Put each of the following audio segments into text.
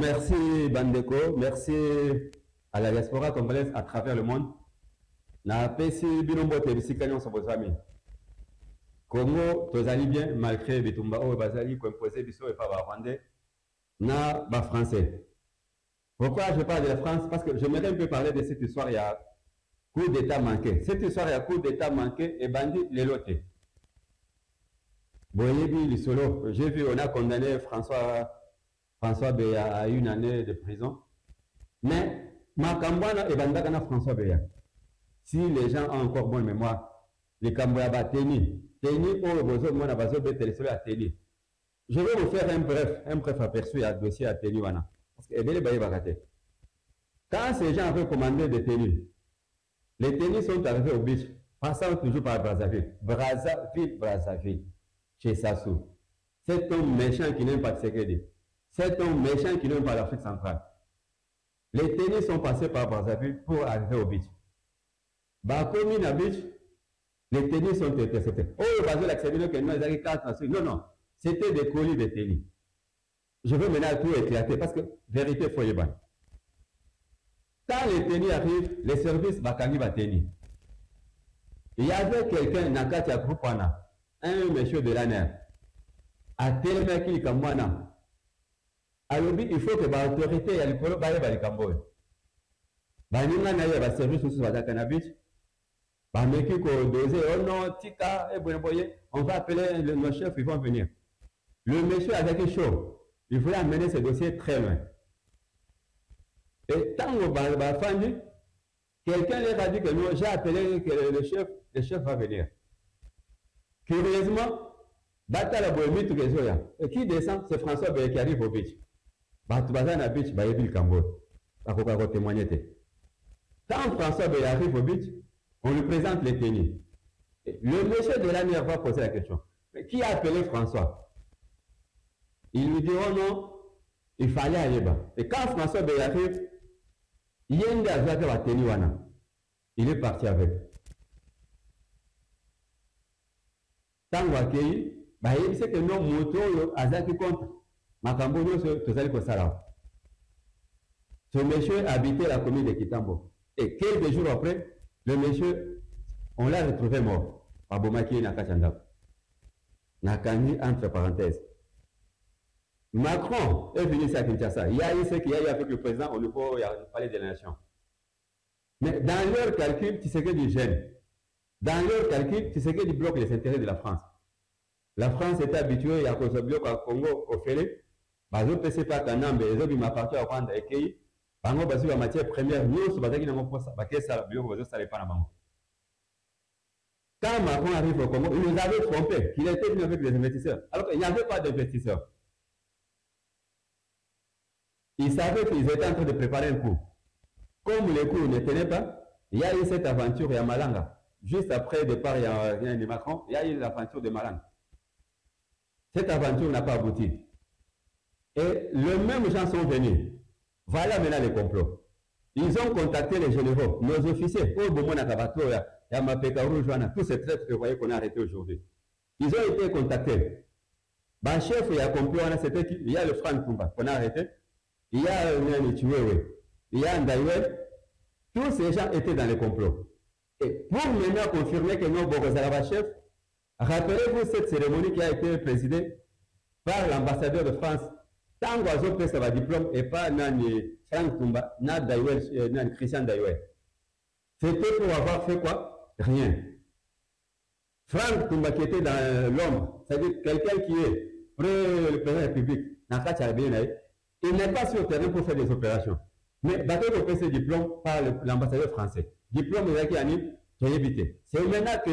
Merci Bandeko, merci à la diaspora congolaise à travers le monde. Na pesi binombo te bisikanya so bozami. Congo tozali bien malgré bitumba o bazali ko imposer biso et pas ba rwandais na ba français. Pourquoi je parle de la France? Parce que j'aimerais un peu parler de cette histoire, il y a coup d'état manqué. Cette histoire, il y a coup d'état manqué et bandit les lotés. Boyebi Lissolo, j'ai vu, on a condamné François Beya à 1 année de prison. Mais Makambwana et Bandakana François Beya. Si les gens ont encore bonne mémoire, les Kamboyaba Teni, Mona Bazo Betelesolo à Teni. Je vais vous faire un bref aperçu à dossier à Teni Wana. Parce que quand ces gens avaient commandé des tenues, les tenues sont arrivés au beach, passant toujours par Brazzaville. Brazzaville, chez Sassou. Cet homme méchant qui n'aime pas de Tshisekedi. Cet homme méchant qui n'aime pas l'Afrique centrale. Les tenues sont passés par Brazzaville pour arriver au beach. Bakomi na beach, les tenues sont interceptées. Oh, Bazo l'accepté que nous avons 4 non, c'était des colis de tenues. Je veux maintenant tout éclater parce que vérité faut y ban. Quand les tenues arrivent, les services Bakani va tenir. Il y avait quelqu'un Nakatia Groupana, un monsieur de l'ANR, à Telemaki Kamwana. Alors il faut que l'autorité ait le polo baye ba Kamboy. Baninga na ya ba service sous la cannabis. Ba meki ko doser oh non tika et boye on va appeler nos chefs, ils vont venir. Le monsieur avec chaud. Il voulait amener ce dossier très loin. Et tant que quelqu'un leur a dit que nous, j'ai appelé que le chef va venir. Curieusement, Batala Bohemi Tugezoya, qui descend, c'est François Beye qui arrive au beach. Batubazana beach, Bayebil Kambo. Bakokako témoigner. Quand François Beye arrive au beach, on lui présente les tenues. Le monsieur de l'année va poser la question. Mais qui a appelé François? Il lui dit, oh non, il fallait aller bas. Et quand François Beye arrive, il est parti avec. Tant qu'il il sait que nos motos, Azaki contre, Makambo, ce monsieur habitait la commune de Kitambo. Et quelques jours après, le monsieur, on l'a retrouvé mort. Abomaki Nakachanda. Nakani entre parenthèses. Macron est venu à Kinshasa. Il y a eu ce qu'il y a eu avec le président au niveau du palais des Nations. Mais dans leur calcul, tu sais que du gène. Dans leur calcul, tu sais que du bloc les intérêts de la France. La France était habituée à cause du bloc au Congo, au Félé. Bazo PC pas Kanambe, les autres m'appartiennent à Rwanda et Kei. Bango basu la matière première, nous sur Bazaki n'a pas ça. Baké ça, bio bazo ça les pas na bango. Quand Macron arrive au Congo, il nous avait trompé qu'il était venu avec des investisseurs. Alors qu'il n'y avait pas d'investisseurs. Ils savaient qu'ils étaient en train de préparer un coup. Comme les coups ne tenaient pas, il y a eu cette aventure à Malanga. Juste après le départ de Macron, il y a eu l'aventure de Malanga. Cette aventure n'a pas abouti. Et les mêmes gens sont venus. Voilà maintenant les complots. Ils ont contacté les généraux, nos officiers. Tous ces traîtres que vous voyez qu'on a arrêtés aujourd'hui. Ils ont été contactés. Le chef, il y a complot, il y a le Franck Kumba qu'on a arrêté. Il y a il y a Ndaïwe, tous ces gens étaient dans les complots. Et pour maintenant confirmer que nos Bogozalaba chef, rappelez-vous cette cérémonie qui a été présidée par l'ambassadeur de France, Tango Azo Pesa diplôme et pas Nani Franck Tumba, Nani Christian Ndaïwe. C'était pour avoir fait quoi? Rien. Franck Tumba qui était dans l'ombre, c'est-à-dire quelqu'un qui est près le président de la République, il n'est pas sur le terrain pour faire des opérations. Mais Bateau fait ses diplômes par l'ambassadeur français. Diplôme qui anime, j'ai évité. C'est maintenant que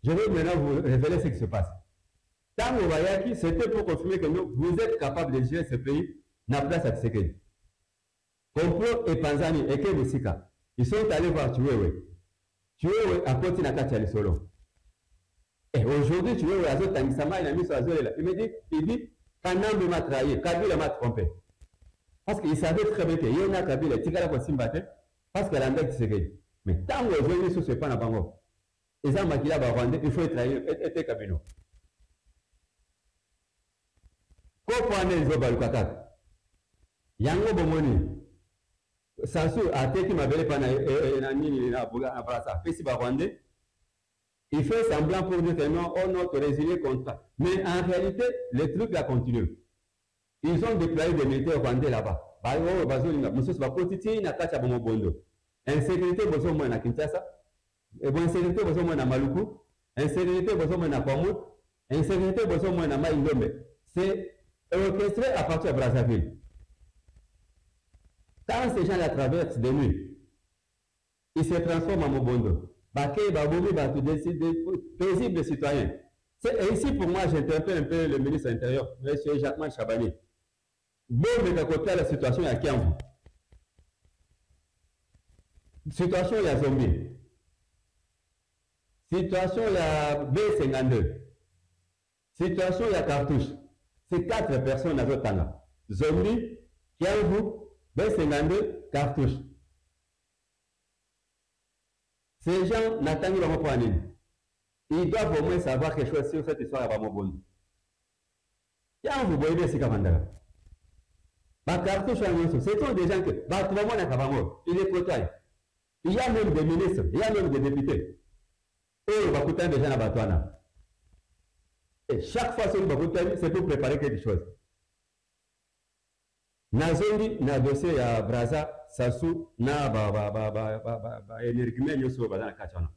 je vais maintenant vous révéler ce qui se passe. Tant que Wayaki, c'était pour confirmer que vous êtes capable de gérer ce pays, n'a place à Tshisekedi. Complot et Panzani et Kebusika, ils sont allés voir Tuwewe. Tuwewe a continué à Kachali Solo. Et aujourd'hui, Tuwewe a Zot Tangisama, il a mis sur la zone là. Il dit, Kanambe m'a trahi, Kabila m'a trompé. Parce qu'il savait très bien qu'il y en a Kabila, Tigala Kossimbate, parce qu'elle a un Tshisekedi. Mais tant que aujourd'hui, ce n'est pas un bango. Et ça, Makila Rwandais, il faut être trahi, et Kabino. Pourquoi les Obalukata? yango bomoni Sassou a été qui m'avait pas Rwandais. Il fait semblant pour dire que non, on a résilié contrat. Mais en réalité, le truc a continué. Ils ont déployé des militaires rwandais là-bas. Insécurité, besoin moins à Kinshasa. Insécurité, besoin moins à Maluku. Insécurité, besoin moins à Kwamut. Insécurité, besoin moins à Maïndombe. C'est orchestré à partir de Brazzaville. Quand ces gens-là traversent des nuits, ils se transforment en Mobondo. Baké, Baboumi, Batou, paisibles citoyens. Et ici, pour moi, j'interpelle un peu le ministre de l'Intérieur, M. Jacques Chabani. Bon, mais à côté de la situation, il y a Kiambu. Situation, il y a Zombie. Situation, il y a B52. Situation, il y a Cartouche. C'est 4 personnes à Zotanga. Zombie, Kiambu, B52, Cartouche. Ces gens n'attendent pas pour aller. Ils doivent au moins savoir quelque chose sur cette histoire à Bamobon. Kiambu, vous voyez, c'est Kamandara. Cartouche, ce sont des gens que, il est côté. Il y a même des ministres, il y a même des députés. Et Bakutan des gens à Batouana. Et chaque fois sur Bakutan, c'est pour préparer quelque chose. Nazondi, na dossier à Braza, Sassou, na énergumé, Yosso, Bazana Kachana.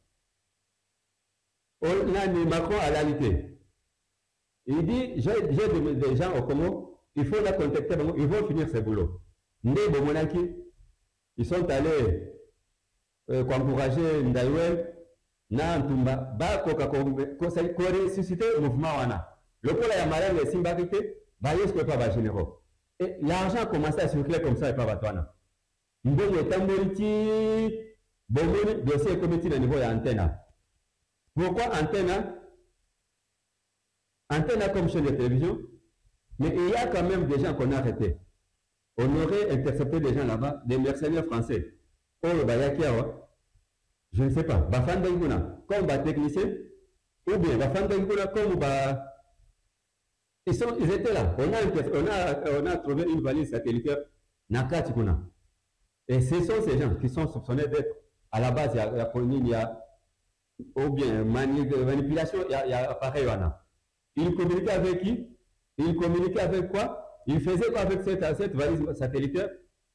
On a mis Macron à l'alité. Il dit, j'ai des gens au Congo, il faut la contacter, ils vont finir ce boulot. Ndé Bomonaki, ils sont allés encourager Ndaïwe, na Ntumba, ba koka ressusciter le mouvement wana. Le pôle ya marine les Simbakite, ba yesko pas ba généraux. Et l'argent commençait à circuler comme ça et pas batouana. Ndongo tamboliti, bomoni dossier comité de niveau ya antenne. Pourquoi antenne? Antenne comme chaîne de télévision, mais il y a quand même des gens qu'on a arrêtés. On aurait intercepté des gens là-bas, des mercenaires français. Oh, je ne sais pas, Bafanda Iguna, comme technicien, ou bien Bafanda Iguna comme ils étaient là. On a trouvé une valise satellitaire Nakatikuna. Et ce sont ces gens qui sont soupçonnés d'être à la base, il y a ou bien manipulation, il y a appareil. Ils communiquaient avec qui? Ils communiquaient avec quoi? Ils faisaient quoi avec cette valise satellitaire?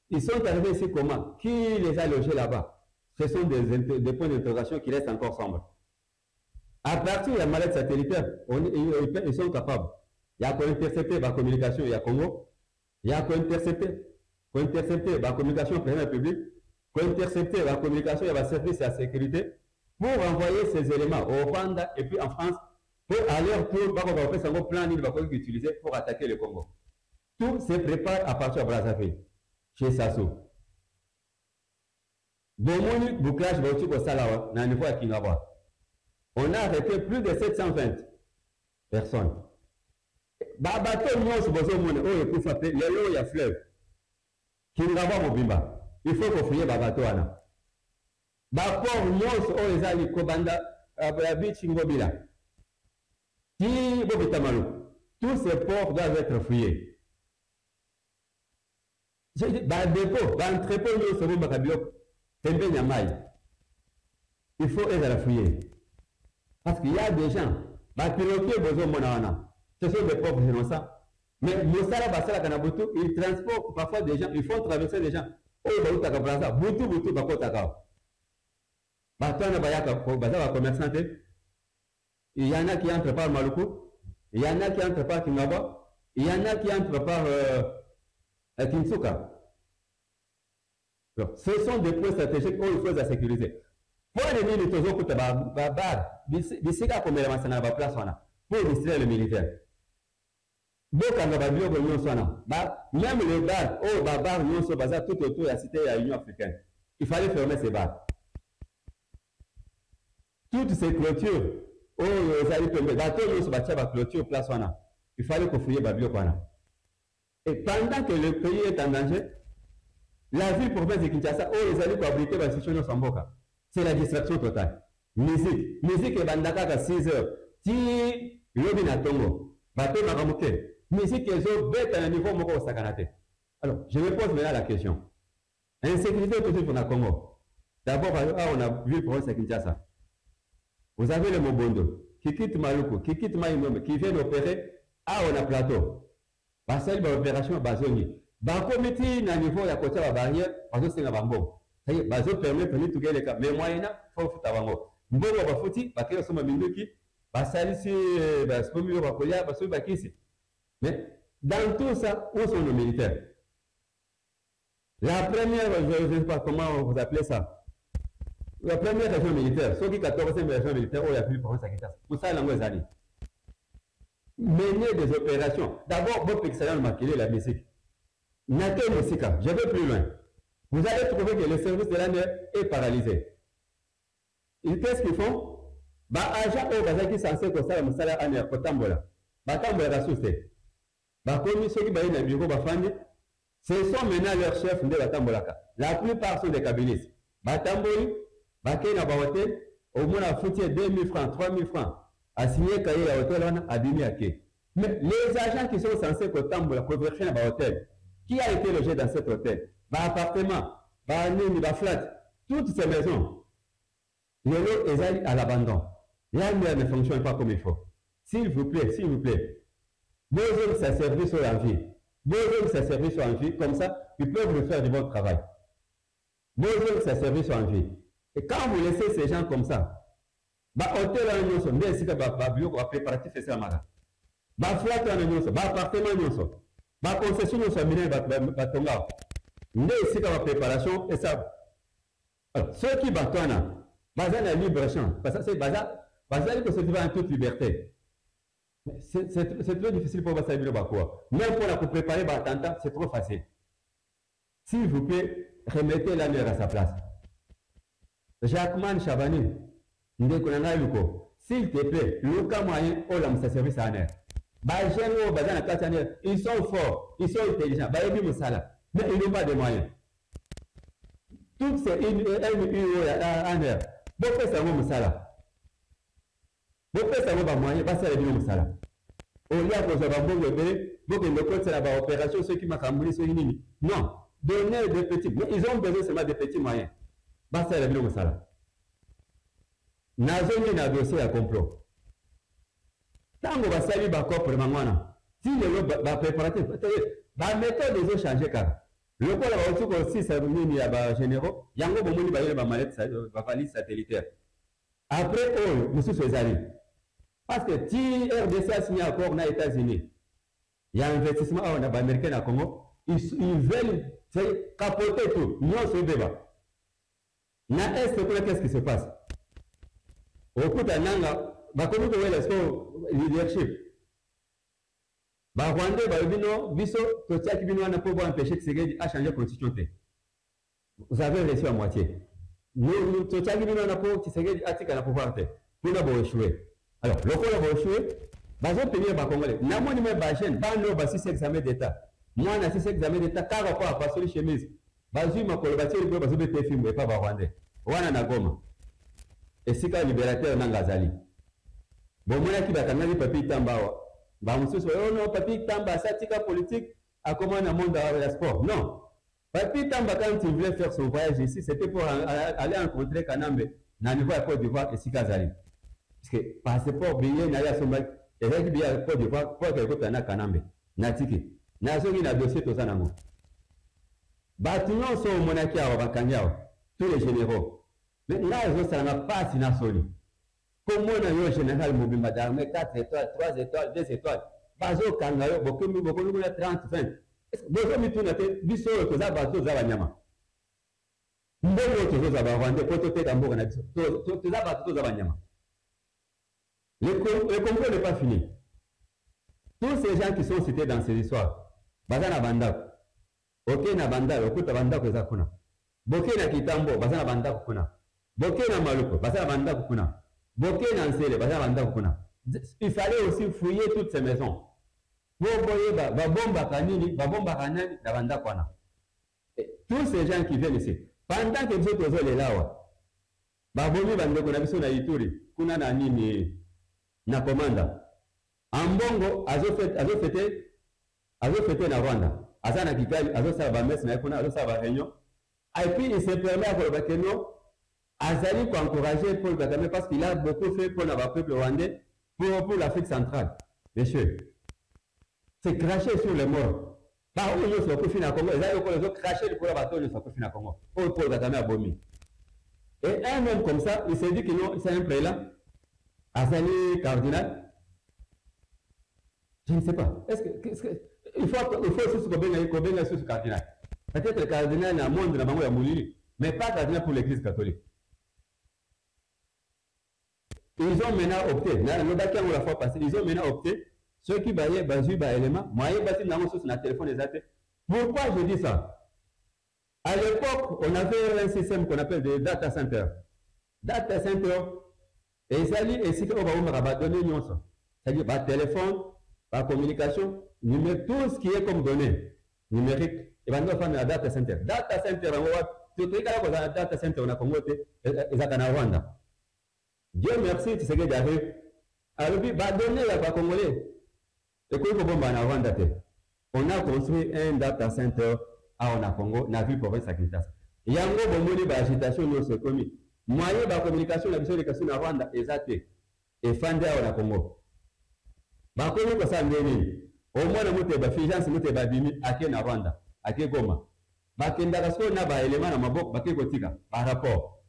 Ils sont arrivés ici comment? Qui les a logés là-bas? Ce sont des points d'interrogation qui restent encore sombres. À partir de la mallette satellitaire, ils sont capables. Il y a quoi intercepter la communication, il y a Congo. Il y a quoi intercepter la communication président public. Quoi intercepter la communication, il y a le service de la sécurité. Pour envoyer ces éléments au Rwanda et puis en France, pour aller pour faire un plan utiliser pour attaquer le Congo. Tout se prépare à partir de Brazzaville, chez Sassou. Bomoni, bouclage, on a arrêté plus de 720 personnes. Babato, il y a fleuve. Il faut qu'on fouille Babato. Bapor, nyos, les Kobanda, Chingobila. Tous ces ports doivent être fouillés. J'ai dit, dépôt, entrepôt, nous sommes Bakabio, il faut aider à la fouiller. Parce qu'il y a des gens, ce sont des pauvres innocents. Mais Moussala Bassala Kanabutu, ils transportent parfois des gens, ils font traverser des gens. Oh, Bautaka Braza, Boutou, Bakotaka. Batana Bayaka, Baza commerçante. Il y en a qui entrent par Maluku, il y en a qui entrent par Kingaba, il y en a qui entrent par Kinsuka. Ce sont des points stratégiques où il faut la sécuriser. Pour les militaires, pour distraire les militaires. Même les bars, oh, Babar, nous sommes basés tout autour de la cité de l'Union africaine. Il fallait fermer ces bars. Toutes ces clôtures, oh, ils allaient tomber. Bateau, nous sommes bâtis à la clôture, place. Il fallait qu'on fouille Babio. Et pendant que le pays est en danger, la ville province de Kinshasa, oh, les alliés pour abriter la situation de Samboka. C'est la distraction totale. Musique. Musique est bandaka à 6 heures. Si l'obin a tongo, bateau n'a pas musique est au bête à un niveau moko sakanate. Alors, je me pose maintenant la question. Insécurité tout de suite, on a Congo. D'abord, on a vu le province de Kinshasa. Vous avez le Mobondo, qui quitte Maluku, qui quitte Maïnombe, qui vient opérer on a plateau. Parce que l'opération Bazoni. Comité na niveau ya côté la barrière, parce que c'est un bango. Ça y est, Bazo permet de tout les cas. Mais moyenne, il faut faire bango. Mbongo va fouti, parce que sommes minduki, basalisi, baspomi va koya, baso bakisi. Mais dans tout ça, où sont nos militaires? La première, je ne sais pas comment vous appelez ça. La première région militaire, ceux qui 14e région militaire, où il y a plus de province à Kinshasa. Pour ça, l'anglais années. Mener des opérations. D'abord, votre excellent maquillé la musique. Naté Messika, je vais plus loin. Vous allez trouver que le service de la mer est paralysé. Et qu'est-ce qu'ils font? Agent au Bazaki censé que ça, le salaire en air, Kotambola. Batambola va souffler. Commis ceux qui baillent dans le bureau, ce sont maintenant leurs chefs de Batambolaka. La plupart sont des cabinistes. Batamboli, Baké na Bahotel, au moins a foutu 2000 francs, 3000 francs. A signé cahier à hôtel, à demi à quai. Mais les agents qui sont censés Kotambola, Koverchen à Bahotel, qui a été logé dans cet hôtel? Appartement, flat, toutes ces maisons. Le lot est à l'abandon. La mer ne fonctionne pas comme il faut. S'il vous plaît, besoin que ça service sur la vie. Besoin que ça service sur la vie, comme ça, ils peuvent le faire du bon travail. Besoin que ça service sur la vie. Et quand vous laissez ces gens comme ça, hôtel en Nyonso, mais si vous préparatif et ça mara. Flat en Nyonso, appartement Nyonso. Concession Nyonso, mine batonga. Mais ici, la préparation, et ça. Alors, ceux qui battent, bazar la libre champ, parce que c'est bazar que se trouve en toute liberté. C'est trop difficile pour Bazar Bilo Bakoua. Même pour la préparer l'attentat, c'est trop facile. S'il vous plaît, remettez la mer à sa place. Jacqueman Chabani, Ndekonanga Luko, s'il te plaît, le cas moyen, ça service à l'air. Ils sont forts, ils sont intelligents, mais ils n'ont pas de moyens. Toutes ces en air. Beaucoup de gens Moussala. Beaucoup de gens moyens, pas ça les Moussala. Au lieu de beaucoup de côté c'est la opération, ceux qui m'ont cambré, ceux qui non, donner des petits, mais ils ont besoin seulement de petits moyens. Pas ça les Moussala. Nazoni n'a dossier à complot. Tant que va saluer Bakop pour le moment, si le préparatif, la méthode des autres changé car. Le quoi là aussi ça nous y a généraux, yango bomoni ba yeba mallette valise satellitaire. Après nous sommes les alliés. Parce que si RDC a signé un accord aux États-Unis, il y a un investissement en américain à Congo, ils veulent capoter tout. Nous sommes débat. Na est qu'est-ce qui se passe? Au coup d'un an, bakomi ko wela so leadership. Rwanda, Biso, Totiaki Bino, on a pour empêcher que Tshisekedi a changé la constitution. Vous avez reçu à moitié. Nous, Totiaki Bino, on a pour Tshisekedi a tika na pouvoir. Pour nous échouer. Alors, le coup va échouer. Bazo tenir ba Congolais. Namo ni me ba chaîne, ba no ba 6 examen d'état. Moi na 6 examen d'état car rapport à passer chemise. Bazu ma kolobati le bazo bete film et pas ba Rwanda. Wana na Goma. Et si ka libérateur nangazali. Bon mona ki bakanga papi tambawa. Non, Papi Tamba, satika politique, a comment un monde de la sport. Non. Papi Tamba, quand il voulait faire son voyage ici, c'était pour aller rencontrer Kanambe, dans le niveau à Côte d'Ivoire et Sikazali. Parce que passeport, billet, n'a pas son bac, et avec billet à Côte d'Ivoire, pour que vous ayez Kanambe. Natiki. Nazogi n'a dossier tout ça dans mon. Bâtiment sont au Monaki à Wakanyao, tous les généraux. Mais là, ça n'a pas si n'a soli. Comment on a général Mobimba d'armée 4 étoiles, 3 étoiles, 2 étoiles. Bazo Kangayo, beaucoup de 30, 20. Bozo Mitunate, Biso, Toza Bato Zavanyama. Mbongo Toza Zavande, Potote Tambour, Toza Bato Zavanyama. Le Congo n'est pas fini. Tous ces gens qui sont cités dans ces histoires, Bazana Banda, Ok na Banda, Okuta Banda Kozakuna. Boke na Kitambo, Bazana Banda Kukuna. Boke na Maluko, Bazana Banda Kukuna. Il fallait aussi fouiller toutes ces maisons. Tous ces gens qui viennent ici, pendant que vous êtes les là, Babomi Bandeko na biso na Ituri, kuna na nini na Ambongo, azo fêté na Rwanda. Azana Kikali, Azosa Bames, Naipona, Azosa Réunion. Et puis il se permet à Paul Bakeno, Azali pour encourager Paul Kagame parce qu'il a beaucoup fait pour le peuple rwandais, pour l'Afrique centrale. Messieurs, c'est cracher sur les morts. Par où nous sommes finir à Congo, les autres cracher pour le bateau, nous sommes finir à Congo. Paul Kagame a bomi. Et un homme comme ça, il s'est dit que non, c'est un prélat. Azali cardinal. Je ne sais pas. Il faut aussi se ce cardinal. Peut-être le cardinal dans le monde de la Moulili, mais pas cardinal pour l'église catholique. Ils ont maintenant opté, la fois passée, ils ont maintenant opté, ceux qui baillent élément, moi, ils bâtissent dans le téléphone des athées. Pourquoi je dis ça? À l'époque, on avait un système qu'on appelle des data centers. Data center, et ça dit, et si on va donner une chose, c'est-à-dire par téléphone, par communication, tout ce qui est comme données numériques, et bien, on va faire un data center. Data center, on va tout ce qui est data center, on a convoité, et en Rwanda. Dieu merci, tu sais que j'arrive. Alors, il va donner la Congolais. Et quoi, on a construit un data center à Congo, dans la ville province de Kinshasa. Il y a un gros agitation dans ce commis. Moyen de communication, la mission de Kassou na Rwanda, exacté. Et Fandé à Congo. Bakomi ko sa ndeni. Au moins na muté ba figence muté ba bimi ake na Rwanda, ake Goma. Bakenda kasko na ba élément na maboko bake kotika par rapport.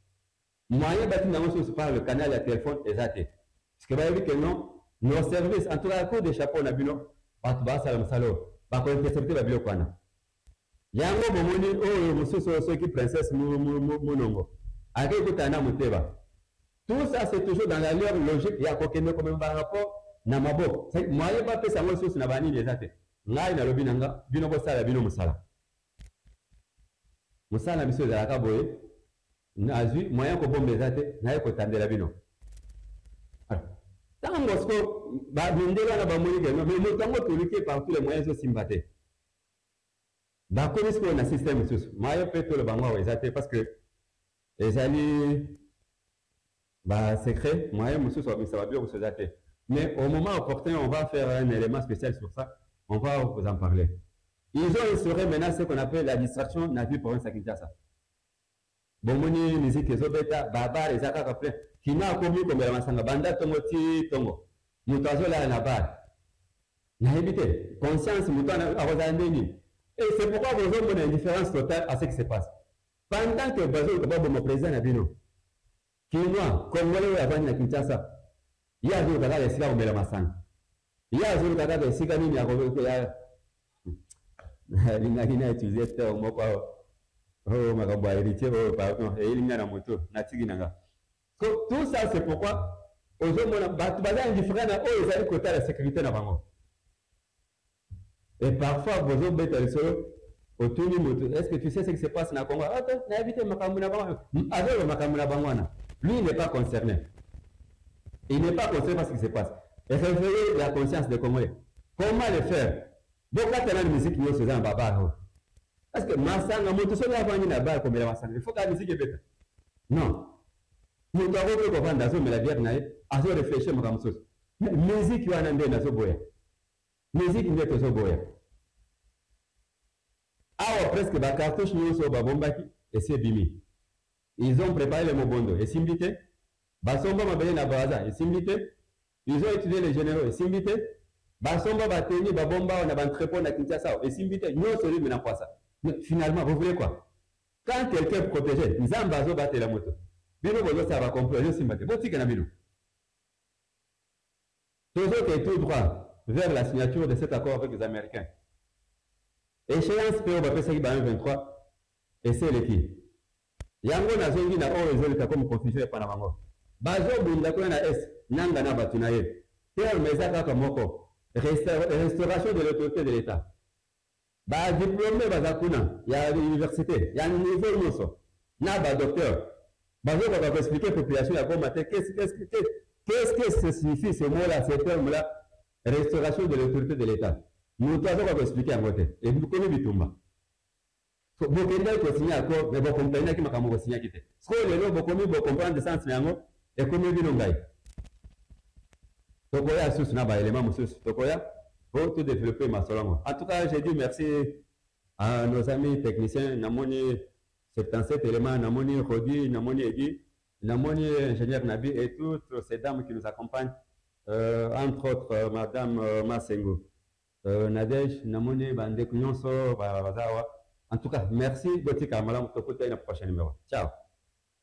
Moyen bâti na mosu par le canal de téléphone exacté. Parce que ba que non, nos services en tout cas coup de chapeau na bino, batu ba salam salo, ba ko intercepter ba bilo kwana. Yango bomoni o mususu so ki princesse monongo. Ake kutana muteba. Tout ça c'est toujours dans la leur logique, il y a kokende comme par rapport na maboko. Moyen ba pesa ngo sosi na bani exacté. Ngai na lobi nanga bino ko sala bino musala. Musala biso za ka boye. Nazui moyen ko bombe exacté, na ko tandela bino. Tant que ba bindela na ba moni ke mais le tango tolike par tous les moyens so simbate. Ba connais ko na système sosi. Moyen peut to le bango exacté parce que les alliés bah secret moyen monsieur ça va bien vous exacté. Mais au moment opportun, on va faire un élément spécial sur ça. On va vous en parler. Ils ont instauré maintenant ce qu'on appelle la distraction dans la ville province de Kinshasa. Bomoni, musique, Zobeta, Babar, et Zaka Kaplen, qui n'a commis comme la Massanga, Banda, Tomoti, Tongo. Moutazo la Nabar. N'a évité. Conscience, Moutana, Arosandeni. Et c'est pourquoi vous avez une indifférence totale à ce qui se passe. Pendant que Bazo, mon président Nabino, qui est moi, comme moi, avant à Kinshasa, il y a des gens qui ont été masang. Il y a des gens qui ont été masang. Il y a des gens qui ont tout ça, c'est pourquoi et parfois, est-ce que tu sais ce qui se passe dans le Congo? Lui, il n'est pas concerné. Il n'est pas concerné par ce qui se passe. Et réveiller la conscience des Congolais. Comment le faire? Donc, là, tu as une musique qui est en baba. Parce que Massanga, il faut que la musique est bête. Non. Nous devons comprendre dans la bière, à réfléchir à la chose. Mais musique, il y a un boya. Musique, il y a un boya. Alors, presque, la cartouche, nous sommes à Bombaki, et c'est Bimi. Ils ont préparé le Mobondo, et Simbité. Basomba mabele na baza esimbité, ils ont étudié les généraux esimbité, Basomba bateni babomba on a entrepôt na Kinshasa esimbité, nous celui maintenant quoi ça. Mais finalement vous voulez quoi? Quand quelqu'un protégé, Nzamba zo battre la moto. Bino bozo ça va comprendre simbate. Botika na bino. Toujours que tout droit vers la signature de cet accord avec les Américains. Échéance PO va passer par 23 et c'est l'équipe. Yango na zongi na o résultat comme confusion et Panama. Bazo bunda ko na S nanga na batu na ye terme ezaka kamoko restauration de l'autorité de l'État ba diplômé bazakuna ya université ya niveau nyonso na ba docteur bazo ba expliquer population ya comment qu'est-ce que ça signifie ce mot là ce terme là restauration de l'autorité de l'État nous doit ba expliquer en côté et vous connaissez bitumba so bokenda ko signer accord mais bon comprendre ki makamoko signer kité so lelo bokomi bo comprendre le sens yango. Et comme il dit, Tokoya sous na ba élément monsieur Tokoya pour tout développer ma solongo. En tout cas, j'ai dit merci À nos amis techniciens, Namoni 77 éléments, Namoni Rodi, Namoni Edi, Namoni ingénieur Nabi et toutes ces dames qui nous accompagnent, entre autres Madame Masengo, Nadej, Namoni Bandek Nyonso, Bazawa. En tout cas, merci. Botika Malam Tokote, le prochain numéro. Ciao.